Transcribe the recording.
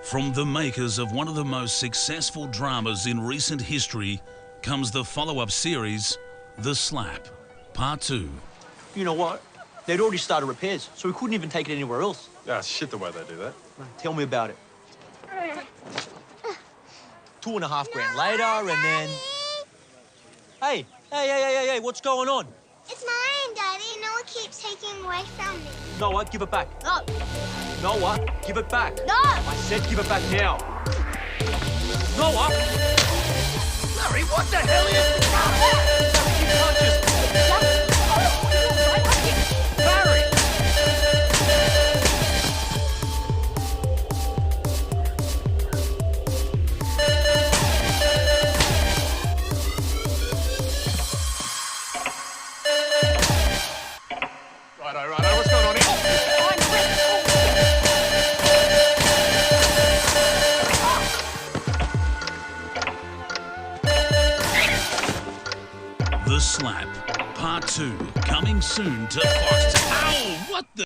From the makers of one of the most successful dramas in recent history comes the follow-up series, The Slap, Part 2. You know what? They'd already started repairs, so we couldn't even take it anywhere else. Yeah, shit the way they do that. Tell me about it. 2.5 grand later, and then... Hey, what's going on? It's mine, Daddy. Noah keeps taking away from me. Noah, give it back. No. Noah, give it back. No. I said give it back now. Noah! Larry, what the hell is... You can't just... Larry! Righto, what's going on here? The Slap, Part 2, coming soon to Fox. Ow! What the...